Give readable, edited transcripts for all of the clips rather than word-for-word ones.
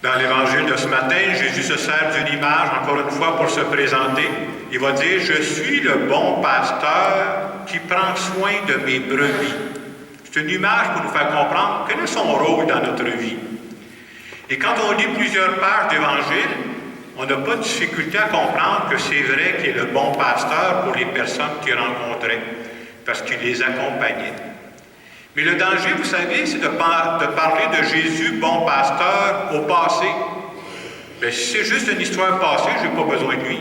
Dans l'évangile de ce matin, Jésus se sert d'une image, encore une fois, pour se présenter. Il va dire, « Je suis le bon pasteur qui prend soin de mes brebis. » C'est une image pour nous faire comprendre quel est son rôle dans notre vie. Et quand on lit plusieurs pages d'Évangile, on n'a pas de difficulté à comprendre que c'est vrai qu'il est le bon pasteur pour les personnes qu'il rencontrait, parce qu'il les accompagnait. Mais le danger, vous savez, c'est de parler de Jésus, bon pasteur, au passé. Bien, si c'est juste une histoire passée, je n'ai pas besoin de lui.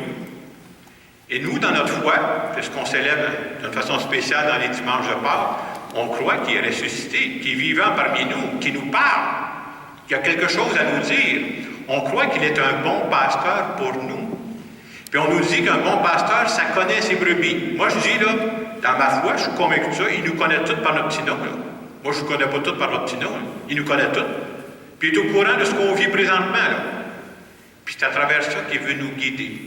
Et nous, dans notre foi, c'est ce qu'on célèbre d'une façon spéciale dans les dimanches de Pâques, on croit qu'il est ressuscité, qu'il est vivant parmi nous, qu'il nous parle, qu'il y a quelque chose à nous dire. On croit qu'il est un bon pasteur pour nous. Puis on nous dit qu'un bon pasteur, ça connaît ses brebis. Moi, je dis, là, dans ma foi, je suis convaincu de ça, il nous connaît tous par notre petit nom. Là. Moi, je ne connais pas tous par notre petit nom. Là. Il nous connaît tous. Puis il est au courant de ce qu'on vit présentement. Là. Puis c'est à travers ça qu'il veut nous guider.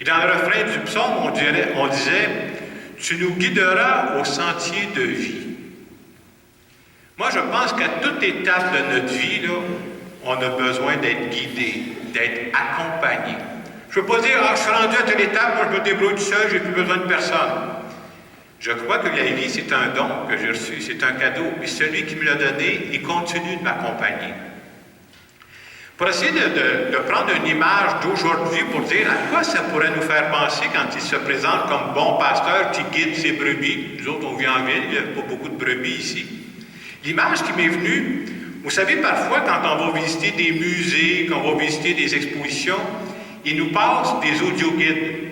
Et dans le refrain du psaume, on disait, « Tu nous guideras au sentier de vie. » Moi, je pense qu'à toute étape de notre vie, là, on a besoin d'être guidé, d'être accompagné. Je ne veux pas dire, je suis rendu à telle étape, moi je me débrouille tout seul, je n'ai plus besoin de personne. Je crois que la vie, c'est un don que j'ai reçu, c'est un cadeau. Et celui qui me l'a donné, il continue de m'accompagner. Pour essayer de prendre une image d'aujourd'hui pour dire à quoi ça pourrait nous faire penser quand il se présente comme bon pasteur qui guide ses brebis. Nous autres, on vit en ville, il n'y a pas beaucoup de brebis ici. L'image qui m'est venue, vous savez, parfois, quand on va visiter des musées, quand on va visiter des expositions, ils nous passent des audioguides.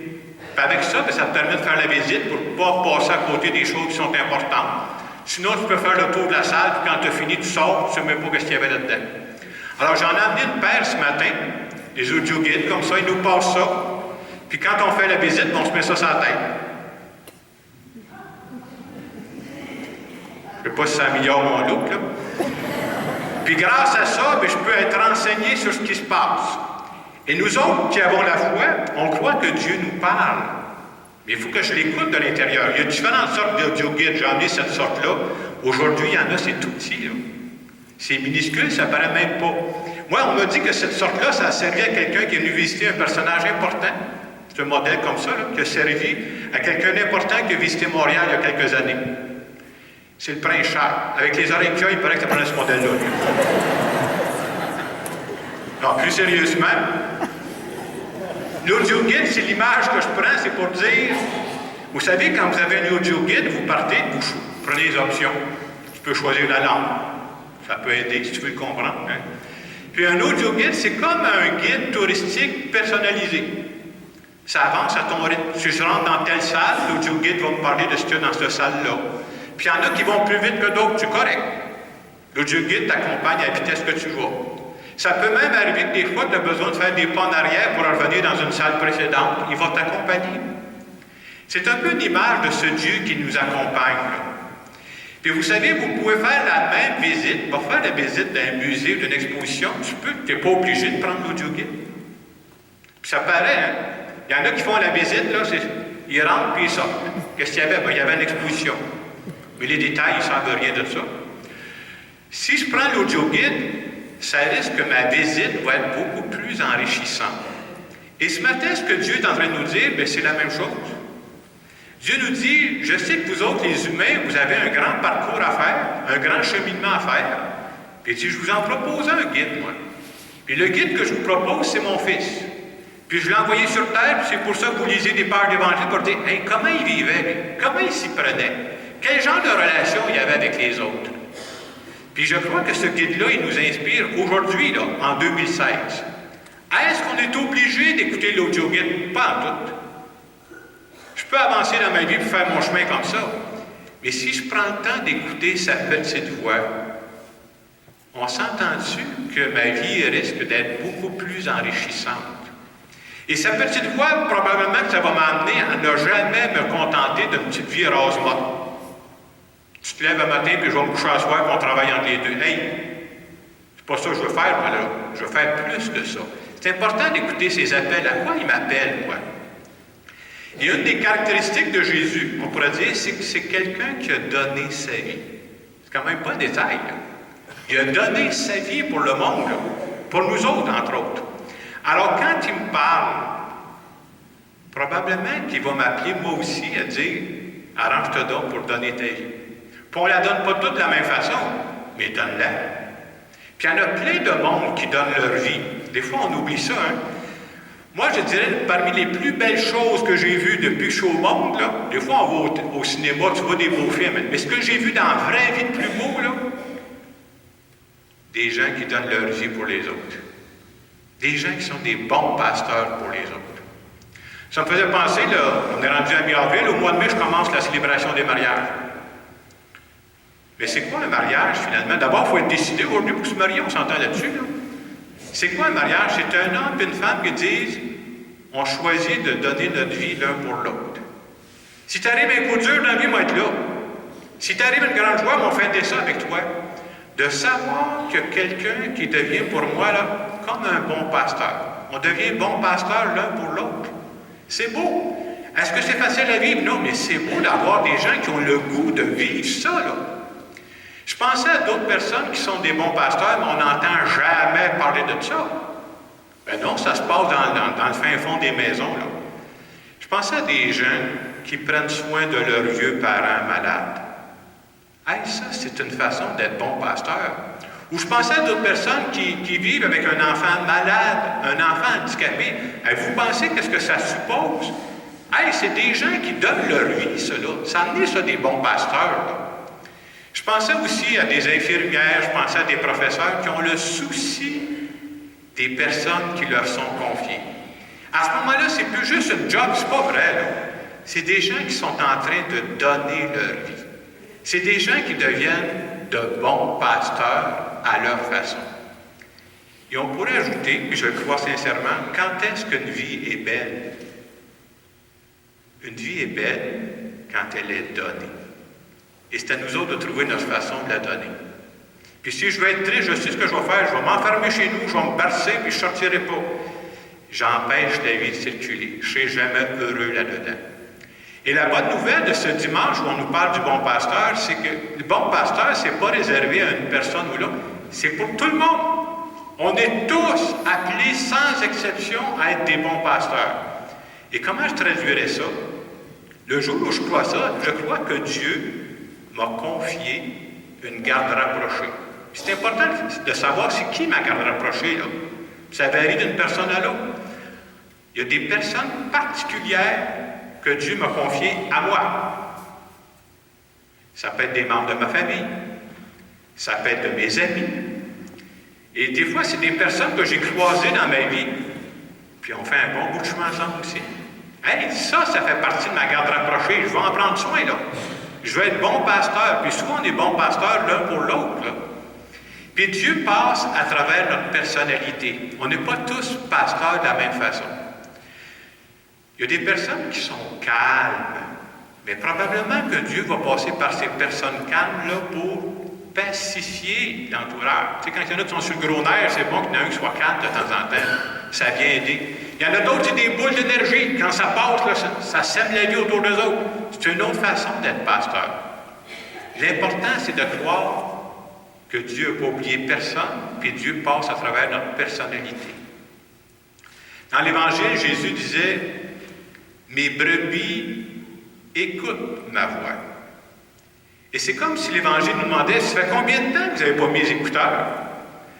Puis avec ça, ça te permet de faire la visite pour ne pas passer à côté des choses qui sont importantes. Sinon, tu peux faire le tour de la salle, puis quand tu as fini, tu sors, tu ne sais même pas ce qu'il y avait là-dedans. Alors, j'en ai amené une paire ce matin, des audioguides, comme ça, ils nous passent ça. Puis quand on fait la visite, on se met ça sur la tête. Je ne sais pas si ça améliore mon look, là. Puis grâce à ça, je peux être renseigné sur ce qui se passe. Et nous autres qui avons la foi, on croit que Dieu nous parle. Mais il faut que je l'écoute de l'intérieur. Il y a différentes sortes d'audioguides. J'ai amené cette sorte-là. Aujourd'hui, il y en a, c'est tout petit, là. C'est minuscule, ça ne paraît même pas. Moi, on m'a dit que cette sorte-là, ça a servi à quelqu'un qui est venu visiter un personnage important. C'est un modèle comme ça, là, qui a servi à quelqu'un d'important qui a visité Montréal il y a quelques années. C'est le prince Charles. Avec les oreilles qu'il a, il paraît que ça prenait ce modèle-là. Non, plus sérieusement, l'audio-guide, c'est l'image que je prends, c'est pour dire, vous savez, quand vous avez un audio-guide, vous partez, vous prenez les options. Tu peux choisir la langue. Ça peut aider si tu veux le comprendre. Hein? Puis un audio-guide, c'est comme un guide touristique personnalisé. Ça avance à ton rythme. Si je rentre dans telle salle, l'audio-guide va me parler de ce qu'il y a dans cette salle-là. Puis il y en a qui vont plus vite que d'autres, c'est correct. L'audio-guide t'accompagne à la vitesse que tu vas. Ça peut même arriver que des fois, tu as besoin de faire des pas en arrière pour revenir dans une salle précédente. Il va t'accompagner. C'est un peu l'image de ce Dieu qui nous accompagne. Là. Puis vous savez, vous pouvez faire la même visite, pour faire la visite d'un musée ou d'une exposition, tu n'es pas obligé de prendre l'audio-guide. Puis ça paraît, hein? Il y en a qui font la visite, là, ils rentrent puis ils sortent. Qu'est-ce qu'il y avait? Ben, il y avait une exposition. Mais les détails, ils ne savent rien de ça. Si je prends l'audio-guide, ça risque que ma visite va être beaucoup plus enrichissante. Et ce matin, ce que Dieu est en train de nous dire, bien, c'est la même chose. Dieu nous dit, je sais que vous autres, les humains, vous avez un grand parcours à faire, un grand cheminement à faire. Puis il dit, je vous en propose un guide, moi. Puis le guide que je vous propose, c'est mon fils. Puis je l'ai envoyé sur terre, puis c'est pour ça que vous lisez des pages d'Évangile pour dire, hey, comment il vivait, lui? Comment il s'y prenait? Quel genre de relation il y avait avec les autres? Puis je crois que ce guide-là, il nous inspire aujourd'hui, là, en 2016. Est-ce qu'on est obligé d'écouter l'audio-guide? Pas en tout. Je peux avancer dans ma vie pour faire mon chemin comme ça. Mais si je prends le temps d'écouter sa petite voix, on s'entend-tu que ma vie risque d'être beaucoup plus enrichissante? Et sa petite voix, probablement que ça va m'amener à ne jamais me contenter d'une petite vie rose-morte. Tu te lèves un matin, puis je vais me coucher à soir, puis on travaille entre les deux. Hey, c'est pas ça que je veux faire, moi, là. Je veux faire plus que ça. C'est important d'écouter ses appels. À quoi il m'appelle, moi? Et une des caractéristiques de Jésus, on pourrait dire, c'est que c'est quelqu'un qui a donné sa vie. C'est quand même pas un détail, là. Il a donné sa vie pour le monde, là. pour nous autres, entre autres. Alors, quand il me parle, probablement qu'il va m'appeler moi aussi à dire « Arrange-toi donc pour donner ta vie ». Puis on ne la donne pas toute de la même façon, mais donne-la. Puis il y en a plein de monde qui donnent leur vie. Des fois, on oublie ça, hein? Moi, je dirais, parmi les plus belles choses que j'ai vues depuis que je suis au monde, là, des fois, on va au cinéma, tu vois des beaux films, mais ce que j'ai vu dans la vraie vie de plus beau, là, des gens qui donnent leur vie pour les autres. Des gens qui sont des bons pasteurs pour les autres. Ça me faisait penser, là, on est rendu à mi-avril, au mois de mai, je commence la célébration des mariages. Mais c'est quoi un mariage, finalement? D'abord, il faut être décidé aujourd'hui pour se marier, on s'entend là-dessus, là. C'est quoi un mariage? C'est un homme et une femme qui disent on choisit de donner notre vie l'un pour l'autre. Si tu arrives un coup dur dans la vie, moi être là. Si tu arrives une grande joie, on fêter ça avec toi. De savoir qu'il y a quelqu'un qui devient pour moi là, comme un bon pasteur. On devient bon pasteur l'un pour l'autre. C'est beau. Est-ce que c'est facile à vivre? Non, mais c'est beau d'avoir des gens qui ont le goût de vivre ça, là. Je pensais à d'autres personnes qui sont des bons pasteurs, mais on n'entend jamais parler de ça. Ben non, ça se passe dans le fin fond des maisons, là. Je pensais à des gens qui prennent soin de leurs vieux parents malades. Hey, ça, c'est une façon d'être bon pasteur. Ou je pensais à d'autres personnes qui vivent avec un enfant malade, un enfant handicapé. Hey, vous pensez qu'est-ce que ça suppose? Hey, c'est des gens qui donnent leur vie, cela. Ça en est ça des bons pasteurs, là. Je pensais aussi à des infirmières, je pensais à des professeurs qui ont le souci des personnes qui leur sont confiées. À ce moment-là, c'est plus juste un job, c'est pas vrai, là. C'est des gens qui sont en train de donner leur vie. C'est des gens qui deviennent de bons pasteurs à leur façon. Et on pourrait ajouter, puis je le crois sincèrement, quand est-ce qu'une vie est belle? Une vie est belle quand elle est donnée. Et c'est à nous autres de trouver notre façon de la donner. Puis si je veux être triste, je sais ce que je vais faire. Je vais m'enfermer chez nous, je vais me bercer, puis je ne sortirai pas. J'empêche la vie de circuler. Je ne serai jamais heureux là-dedans. Et la bonne nouvelle de ce dimanche où on nous parle du bon pasteur, c'est que le bon pasteur, ce n'est pas réservé à une personne ou l'autre. C'est pour tout le monde. On est tous appelés sans exception à être des bons pasteurs. Et comment je traduirais ça? Le jour où je crois ça, je crois que Dieu m'a confié une garde rapprochée. C'est important de savoir c'est qui ma garde rapprochée, là. Ça varie d'une personne à l'autre. Il y a des personnes particulières que Dieu m'a confiées à moi. Ça peut être des membres de ma famille. Ça peut être de mes amis. Et des fois, c'est des personnes que j'ai croisées dans ma vie. Puis on fait un bon bout de chemin ensemble aussi. Hey, ça fait partie de ma garde rapprochée. Je vais en prendre soin, là. Je vais être bon pasteur. Puis souvent, on est bon pasteur l'un pour l'autre, là. Puis Dieu passe à travers notre personnalité. On n'est pas tous pasteurs de la même façon. Il y a des personnes qui sont calmes, mais probablement que Dieu va passer par ces personnes calmes-là pour pacifier l'entourage. Tu sais, quand il y en a qui sont sur le gros nerf, c'est bon qu'il y en ait un qui soit calme de temps en temps. Ça vient aider. Il y en a d'autres, c'est des boules d'énergie. Quand ça passe, là, ça sème la vie autour d'eux autres. C'est une autre façon d'être pasteur. L'important, c'est de croire que Dieu n'a pas oublié personne, puis Dieu passe à travers notre personnalité. Dans l'Évangile, Jésus disait « Mes brebis écoutent ma voix ». Et c'est comme si l'Évangile nous demandait « Ça fait combien de temps que vous n'avez pas mis les écouteurs?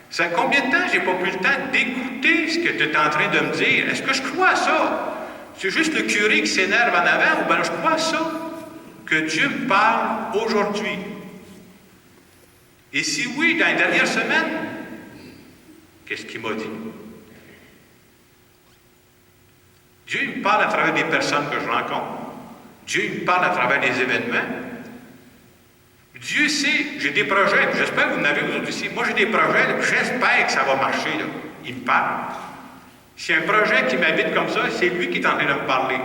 Ça fait combien de temps que je n'ai pas pris le temps d'écouter ce que tu es en train de me dire? Est-ce que je crois à ça? C'est juste le curé qui s'énerve en avant, ou bien je crois à ça? Que Dieu me parle aujourd'hui. Et si oui, dans les dernières semaines, qu'est-ce qu'il m'a dit? Dieu me parle à travers des personnes que je rencontre. Dieu me parle à travers des événements. Dieu sait, j'ai des projets, j'espère que vous en avez vous autres ici. Moi, j'ai des projets, j'espère que ça va marcher, là. Il me parle. S'il y a un projet qui m'habite comme ça, c'est lui qui est en train de me parler.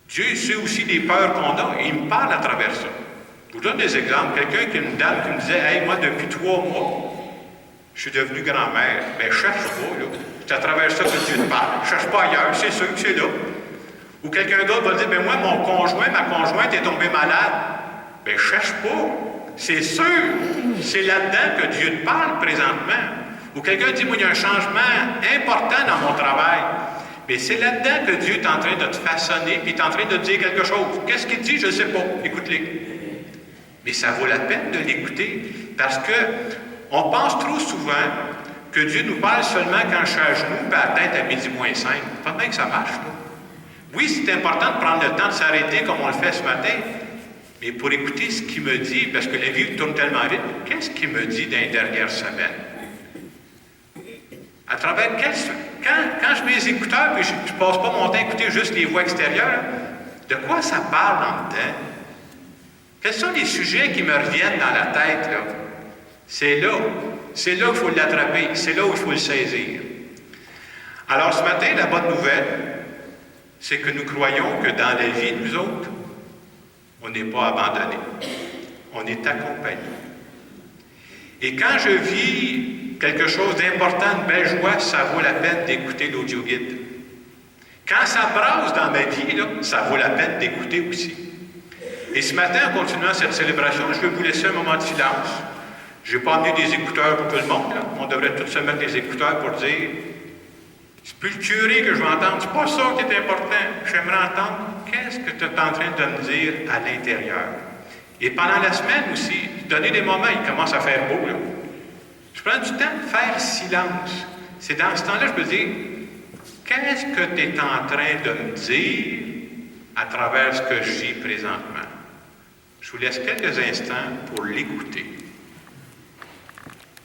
Dieu sait aussi des peurs qu'on a, et il me parle à travers ça. Je vous donne des exemples. Quelqu'un qui me disait « Hey, moi, depuis 3 mois, je suis devenu grand-mère. » Bien, je cherche pas, là. C'est à travers ça que Dieu te parle. Je cherche pas ailleurs, c'est sûr que c'est là. Ou quelqu'un d'autre va dire « Bien, moi, mon conjoint, ma conjointe est tombée malade. » Bien, je cherche pas. C'est sûr. C'est là-dedans que Dieu te parle présentement. Ou quelqu'un dit, moi, il y a un changement important dans mon travail. Mais c'est là-dedans que Dieu est en train de te façonner, puis il est en train de te dire quelque chose. Qu'est-ce qu'il dit? Je ne sais pas. Écoute-les. Mais ça vaut la peine de l'écouter, parce que on pense trop souvent que Dieu nous parle seulement quand je suis à genoux, puis à la tête à midi moins 5. Pas bien que ça marche, là. Oui, c'est important de prendre le temps de s'arrêter comme on le fait ce matin, mais pour écouter ce qu'il me dit, parce que la vie tourne tellement vite, qu'est-ce qu'il me dit dans les dernières semaines? À travers quand je mets les écouteurs, puis je ne passe pas mon temps à écouter juste les voix extérieures, de quoi ça parle en dedans? Quels sont les sujets qui me reviennent dans la tête, là? C'est là qu'il faut l'attraper, c'est là où il faut le saisir. Alors ce matin, la bonne nouvelle, c'est que nous croyons que dans la vie, nous autres, on n'est pas abandonnés. On est accompagnés. Et quand je vis quelque chose d'important, une belle joie, ça vaut la peine d'écouter l'audio-guide. Quand ça brasse dans ma vie, là, ça vaut la peine d'écouter aussi. Et ce matin, en continuant cette célébration, je vais vous laisser un moment de silence. Je n'ai pas amené des écouteurs pour tout le monde. Là. On devrait tous se mettre des écouteurs pour dire « C'est plus le curé que je vais entendre, c'est pas ça qui est important. J'aimerais entendre qu'est-ce que tu es en train de me dire à l'intérieur. » Et pendant la semaine aussi, donner des moments, il commence à faire beau. Là. Je prends du temps de faire silence. C'est dans ce temps-là, je peux dire « Qu'est-ce que tu es en train de me dire à travers ce que je vis présentement? » Je vous laisse quelques instants pour l'écouter.